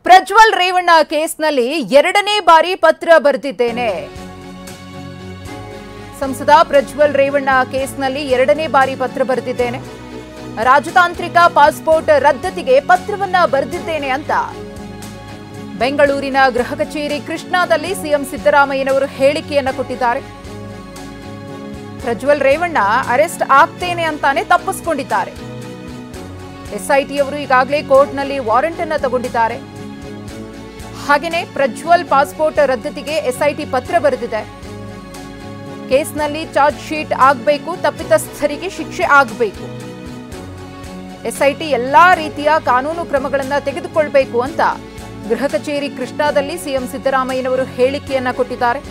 ಪ್ರಜ್ವಲ್ ರೇವಣ್ಣ ಕೇಸ್ನಲ್ಲಿ ಎರಡನೇ ಬಾರಿ ಪತ್ರ ಬರೆದಿದ್ದೇನೆ. ಸಂಸದ ಪ್ರಜ್ವಲ್ ರೇವಣ್ಣ ಕೇಸ್ನಲ್ಲಿ ಎರಡನೇ ಬಾರಿ ಪತ್ರ ಬರೆದಿದ್ದೇನೆ. ರಾಜತಾಂತ್ರಿಕ ಪಾಸ್ಪೋರ್ಟ್ ರದ್ದತಿಗೆ ಪತ್ರವನ್ನ ಬರೆದಿದ್ದೇನೆ ಅಂತ ಬೆಂಗಳೂರಿನ ಗೃಹ ಕಚೇರಿ ಕೃಷ್ಣಾದಲ್ಲಿ ಸಿಎಂ ಸಿದ್ದರಾಮಯ್ಯನವರು ಹೇಳಿಕೆಯನ್ನ ಕೊಟ್ಟಿದ್ದಾರೆ. ಪ್ರಜ್ವಲ್ ರೇವಣ್ಣ ಅರೆಸ್ಟ್ ಆಗ್ತೇನೆ ಅಂತಾನೆ ತಪ್ಪಿಸಿಕೊಂಡಿದ್ದಾರೆ. ಎಸ್ಐಟಿಯವರು ಈಗಾಗಲೇ ಕೋರ್ಟ್ನಲ್ಲಿ ವಾರೆಂಟ್ ಅನ್ನು ತಗೊಂಡಿದ್ದಾರೆ. ಹಾಗೆಯೇ ಪ್ರಜ್ವಲ್ ಪಾಸ್ಪೋರ್ಟ್ ರದ್ದತಿಗೆ ಎಸ್ಐಟಿ ಪತ್ರ ಬರೆದಿದೆ. ಕೇಸ್ನಲ್ಲಿ ಚಾರ್ಜ್ ಶೀಟ್ ಆಗಬೇಕು, ತಪ್ಪಿತಸ್ಥರಿಗೆ ಶಿಕ್ಷೆ ಆಗಬೇಕು. ಎಸ್ಐಟಿ ಎಲ್ಲಾ ರೀತಿಯ ಕಾನೂನು ಕ್ರಮಗಳನ್ನು ತೆಗೆದುಕೊಳ್ಳಬೇಕು ಅಂತ ಗೃಹ ಕಚೇರಿ ಕೃಷ್ಣಾದಲ್ಲಿ ಸಿಎಂ ಸಿದ್ದರಾಮಯ್ಯನವರು ಹೇಳಿಕೆಯನ್ನ ಕೊಟ್ಟಿದ್ದಾರೆ.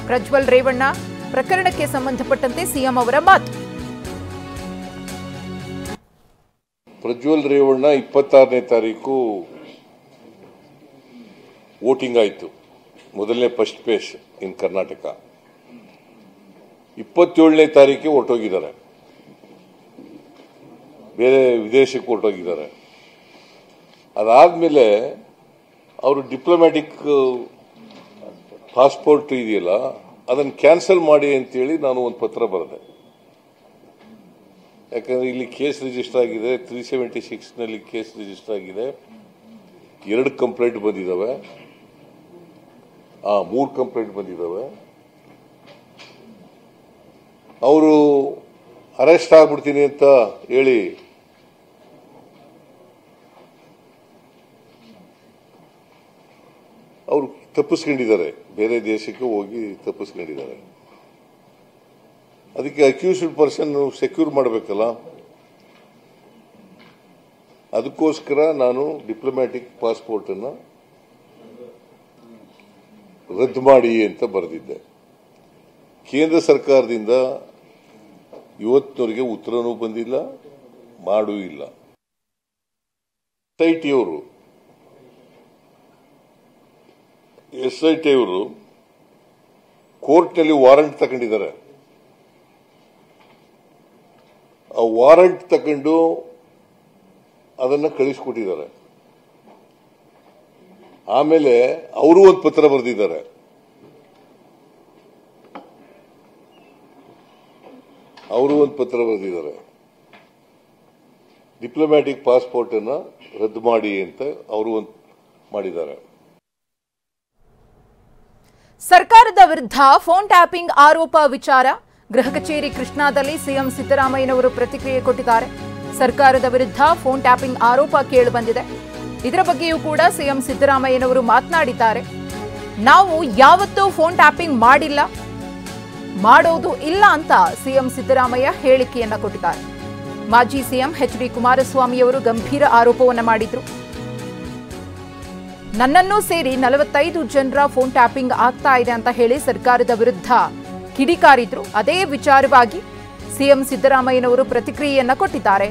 ಪ್ರಜ್ವಲ್ ರೇವಣ್ಣ ಪ್ರಕರಣಕ್ಕೆ ಸಂಬಂಧಪಟ್ಟಂತೆ ಸಿಎಂ ಅವರ ಮಾತು. ಪ್ರಜ್ವಲ್ ರೇವಣ್ಣ 26ನೇ ತಾರೀಕು ವೋಟಿಂಗ್ ಆಯಿತು, ಮೊದಲನೇ ಫಸ್ಟ್ ಫೇಸ್ ಇನ್ ಕರ್ನಾಟಕ. 27ನೇ ತಾರೀಕಿಗೆ ಹೊರಟೋಗಿದ್ದಾರೆ, ಬೇರೆ ವಿದೇಶಕ್ಕೆ ಹೊರಟೋಗಿದ್ದಾರೆ. ಅದಾದ್ಮೇಲೆ ಅವರು ಡಿಪ್ಲೊಮ್ಯಾಟಿಕ್ ಪಾಸ್ಪೋರ್ಟ್ ಇದೆಯಲ್ಲ ಅದನ್ನು ಕ್ಯಾನ್ಸಲ್ ಮಾಡಿ ಅಂತೇಳಿ ನಾನು ಒಂದು ಪತ್ರ ಬರೆದೆ. ಯಾಕಂದ್ರೆ ಇಲ್ಲಿ ಕೇಸ್ ರಿಜಿಸ್ಟರ್ ಆಗಿದೆ, 376ನಲ್ಲಿ ಕೇಸ್ ರಿಜಿಸ್ಟರ್ ಆಗಿದೆ. 2 ಕಂಪ್ಲೇಂಟ್ ಬಂದಿದ್ದಾವೆ, 3 ಕಂಪ್ಲೇಂಟ್ ಬಂದಿದ್ದಾವೆ. ಅವರು ಅರೆಸ್ಟ್ ಆಗ್ಬಿಡ್ತೀನಿ ಅಂತ ಹೇಳಿ ಅವರು ತಪ್ಪಿಸ್ಕೊಂಡಿದ್ದಾರೆ, ಬೇರೆ ದೇಶಕ್ಕೆ ಹೋಗಿ ತಪ್ಪಿಸ್ಕೊಂಡಿದ್ದಾರೆ. ಅದಕ್ಕೆ ಅಕ್ಯೂಸ್ಡ್ ಪರ್ಸನ್ ಸೆಕ್ಯೂರ್ ಮಾಡಬೇಕಲ್ಲ, ಅದಕ್ಕೋಸ್ಕರ ನಾನು ಡಿಪ್ಲೊಮ್ಯಾಟಿಕ್ ಪಾಸ್ಪೋರ್ಟ್ ಅನ್ನು ರದ್ದು ಮಾಡಿ ಅಂತ ಬರೆದಿದ್ದೆ. ಕೇಂದ್ರ ಸರ್ಕಾರದಿಂದ ಇವತ್ತಿನವರೆಗೆ ಉತ್ತರನೂ ಬಂದಿಲ್ಲ, ಮಾಡೂ ಇಲ್ಲ. ಎಸ್ಐಟಿಯವರು ಕೋರ್ಟ್ನಲ್ಲಿ ವಾರಂಟ್ ತಗೊಂಡಿದ್ದಾರೆ. ಆ ವಾರಂಟ್ ತಗೊಂಡು ಅದನ್ನು ಕಳಿಸ್ಕೊಟ್ಟಿದ್ದಾರೆ. ಆಮೇಲೆ ಅವರು ಒಂದು ಪತ್ರ ಬರೆದಿದ್ದಾರೆ. ಡಿಪ್ಲೊಮ್ಯಾಟಿಕ್ ಪಾಸ್ಪೋರ್ಟ್ ಅನ್ನು ರದ್ದು ಮಾಡಿ ಅಂತ ಅವರು ಒಂದು ಮಾಡಿದ್ದಾರೆ. ಸರ್ಕಾರದ ವಿರುದ್ಧ ಫೋನ್ ಟ್ಯಾಪಿಂಗ್ ಆರೋಪ ವಿಚಾರ ಗೃಹ ಕಚೇರಿ ಕೃಷ್ಣಾದಲ್ಲಿ ಸಿಎಂ ಸಿದ್ದರಾಮಯ್ಯನವರು ಪ್ರತಿಕ್ರಿಯೆ ಕೊಟ್ಟಿದ್ದಾರೆ. ಸರ್ಕಾರದ ವಿರುದ್ಧ ಫೋನ್ ಟ್ಯಾಪಿಂಗ್ ಆರೋಪ ಕೇಳಿಬಂದಿದೆ. ಇದರ ಬಗ್ಗೆಯೂ ಕೂಡ ಸಿಎಂ ಸಿದ್ದರಾಮಯ್ಯನವರು ಮಾತನಾಡಿದ್ದಾರೆ. ನಾವು ಯಾವತ್ತೂ ಫೋನ್ ಟ್ಯಾಪಿಂಗ್ ಮಾಡಿಲ್ಲ, ಮಾಡೋದು ಇಲ್ಲ ಅಂತ ಸಿಎಂ ಸಿದ್ದರಾಮಯ್ಯ ಹೇಳಿಕೆಯನ್ನ ಕೊಟ್ಟಿದ್ದಾರೆ. ಮಾಜಿ ಸಿಎಂ ಎಚ್.ಡಿ. ಕುಮಾರಸ್ವಾಮಿಯವರು ಗಂಭೀರ ಆರೋಪವನ್ನ ಮಾಡಿದ್ರು. ನನ್ನನ್ನೂ ಸೇರಿ 45 ಜನರ ಫೋನ್ ಟ್ಯಾಪಿಂಗ್ ಆಗ್ತಾ ಇದೆ ಅಂತ ಹೇಳಿ ಸರ್ಕಾರದ ವಿರುದ್ಧ ಕಿಡಿಕಾರಿದ್ರು. ಅದೇ ವಿಚಾರವಾಗಿ ಸಿಎಂ ಸಿದ್ದರಾಮಯ್ಯನವರು ಪ್ರತಿಕ್ರಿಯೆಯನ್ನ ಕೊಟ್ಟಿದ್ದಾರೆ.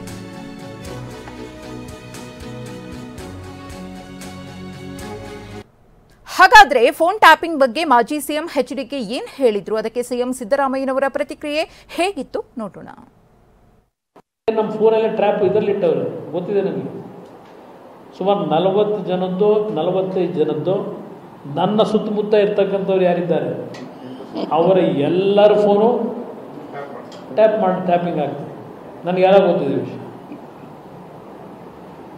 ಹಾಗಾದ್ರೆ ಫೋನ್ ಟ್ಯಾಪಿಂಗ್ ಬಗ್ಗೆ ಮಾಜಿ ಸಿಎಂ ಎಚ್.ಡಿಗೆ ಏನ್ ಹೇಳಿದ್ರು, ಅದಕ್ಕೆ ಸಿಎಂ ಸಿದ್ದರಾಮಯ್ಯನವರ ಪ್ರತಿಕ್ರಿಯೆ ಹೇಗಿತ್ತು ನೋಡೋಣ. ನಮ್ಮ ಫೋನೆಲ್ಲ ಟ್ರ್ಯಾಪ್ ಇದರಲ್ಲಿ ಇಟ್ಟವರು ಗೊತ್ತಿದೆ ನನಗೆ. ಸುಮಾರು 40 ಜನದ್ದು 45 ಜನದ್ದು ನನ್ನ ಸುತ್ತಮುತ್ತ ಇರ್ತಕ್ಕಂಥವ್ರು ಯಾರಿದ್ದಾರೆ ಅವರ ಎಲ್ಲರ ಫೋನು ಟ್ಯಾಪಿಂಗ್ ಆಗ್ತದೆ. ನನಗೆ ಯಾವಾಗ ಗೊತ್ತಿದೆ ವಿಷಯ.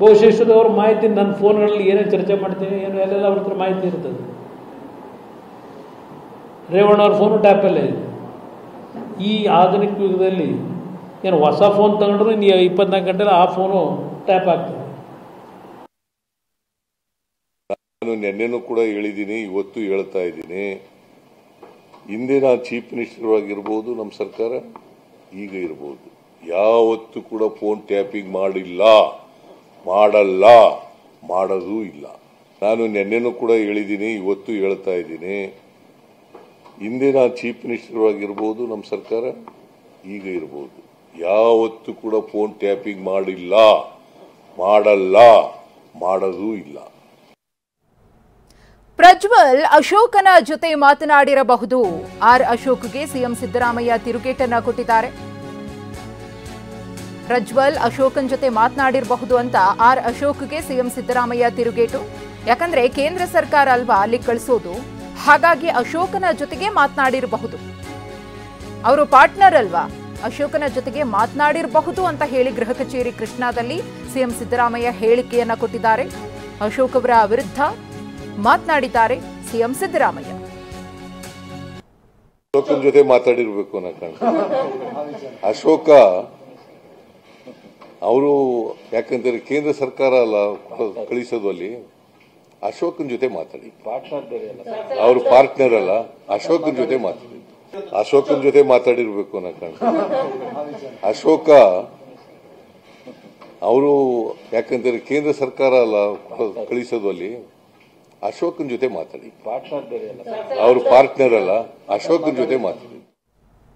ಬಹುಶಃ ಅವ್ರ ಮಾಹಿತಿ ನನ್ನ ಫೋನ್ಗಳಲ್ಲಿ ಏನೇನು ಚರ್ಚೆ ಮಾಡ್ತೀನಿ ಏನು ಎಲ್ಲೆಲ್ಲ ಅವ್ರ ಹತ್ರ ಮಾಹಿತಿ ಇರ್ತದೆ. ರೇವಣ್ಣ ಅವ್ರ ಫೋನು ಟ್ಯಾಪಲ್ಲೇ ಇದೆ. ಈ ಆಧುನಿಕ ಯುಗದಲ್ಲಿ ಏನು ಹೊಸ ಫೋನ್ ತಗೊಂಡ್ರು ಇನ್ನು 24 ಗಂಟೆಲಿ ಆ ಫೋನು ಟ್ಯಾಪ್ ಆಗ್ತದೆ. ನಾನು ನಿನ್ನೆನೂ ಕೂಡ ಹೇಳಿದ್ದೀನಿ, ಇವತ್ತು ಹೇಳ್ತಾ ಇದ್ದೀನಿ. ಹಿಂದೆ ನಾನು ಚೀಫ್ ಮಿನಿಸ್ಟರ್ ಆಗಿರ್ಬೋದು, ನಮ್ಮ ಸರ್ಕಾರ ಈಗ ಇರ್ಬೋದು, ಯಾವತ್ತೂ ಕೂಡ ಫೋನ್ ಟ್ಯಾಪಿಂಗ್ ಮಾಡಿಲ್ಲ, ಮಾಡಲ್ಲ, ಮಾಡೋದೂ ಇಲ್ಲ. ನಾನು ನಿನ್ನೆನೂ ಕೂಡ ಹೇಳಿದ್ದೀನಿ, ಇವತ್ತು ಹೇಳ್ತಾ ಇದ್ದೀನಿ. ಹಿಂದೆ ನಾನು ಚೀಫ್ ಮಿನಿಸ್ಟರ್ ಆಗಿರ್ಬೋದು, ನಮ್ಮ ಸರ್ಕಾರ ಈಗ ಇರ್ಬೋದು, ಯಾವತ್ತೂ ಕೂಡ ಫೋನ್ ಟ್ಯಾಪಿಂಗ್ ಮಾಡಿಲ್ಲ, ಮಾಡಲ್ಲ, ಮಾಡೋದೂ ಇಲ್ಲ. ಪ್ರಜ್ವಲ್ ಅಶೋಕನ ಜೊತೆ ಮಾತನಾಡಿರಬಹುದು. ಆರ್ ಅಶೋಕ್ಗೆ ಸಿಎಂ ಸಿದ್ದರಾಮಯ್ಯ ತಿರುಗೇಟನ್ನ ಕೊಟ್ಟಿದ್ದಾರೆ. ಪ್ರಜ್ವಲ್ ಅಶೋಕನ್ ಜೊತೆ ಮಾತನಾಡಿರಬಹುದು ಅಂತ ಆರ್ ಅಶೋಕ್ಗೆ ಸಿಎಂ ಸಿದ್ದರಾಮಯ್ಯ ತಿರುಗೇಟು. ಯಾಕಂದ್ರೆ ಕೇಂದ್ರ ಸರ್ಕಾರ ಅಲ್ವಾ ಅಲ್ಲಿ ಕಳಿಸೋದು, ಹಾಗಾಗಿ ಅಶೋಕನ ಜೊತೆಗೆ ಮಾತನಾಡಿರಬಹುದು, ಅವರು ಪಾರ್ಟ್ನರ್ ಅಲ್ವಾ, ಅಶೋಕನ ಜೊತೆಗೆ ಮಾತನಾಡಿರಬಹುದು ಅಂತ ಹೇಳಿ ಗೃಹ ಕಚೇರಿ ಕೃಷ್ಣಾದಲ್ಲಿ ಸಿಎಂ ಸಿದ್ದರಾಮಯ್ಯ ಹೇಳಿಕೆಯನ್ನ ಕೊಟ್ಟಿದ್ದಾರೆ. ಅಶೋಕ್ ಅವರ ವಿರುದ್ಧ ಮಾತನಾಡಿದ್ದಾರೆ ಸಿಎಂ ಸಿದ್ದರಾಮಯ್ಯ. ಅಶೋಕನ ಜೊತೆ ಮಾತಾಡಿರ್ಬೇಕು ಅನ್ನೋ ಕಾರಣ ಅಶೋಕ ಅವರು ಯಾಕಂದ್ರೆ ಕೇಂದ್ರ ಸರ್ಕಾರ ಅಲ್ಲ ಕಳಿಸೋದು, ಅಲ್ಲಿ ಅಶೋಕನ ಜೊತೆ ಮಾತಾಡಿ, ಅವರು ಪಾರ್ಟ್ನರ್ ಅಲ್ಲ, ಅಶೋಕನ ಜೊತೆ ಮಾತಾಡಿ, ಅಶೋಕನ ಜೊತೆ ಮಾತಾಡಿರ್ಬೇಕು ಅನ್ನೋ ಕಾರಣ ಅಶೋಕ ಅವರು ಯಾಕಂದ್ರೆ ಕೇಂದ್ರ ಸರ್ಕಾರ ಅಲ್ಲ ಕಳಿಸೋದು, ಅಲ್ಲಿ ಅಶೋಕನ ಜೊತೆ ಮಾತಾಡಿ, ಅವರು ಪಾರ್ಟ್ನರ್ ಅಲ್ಲ, ಅಶೋಕನ ಜೊತೆ ಮಾತಾಡಿ.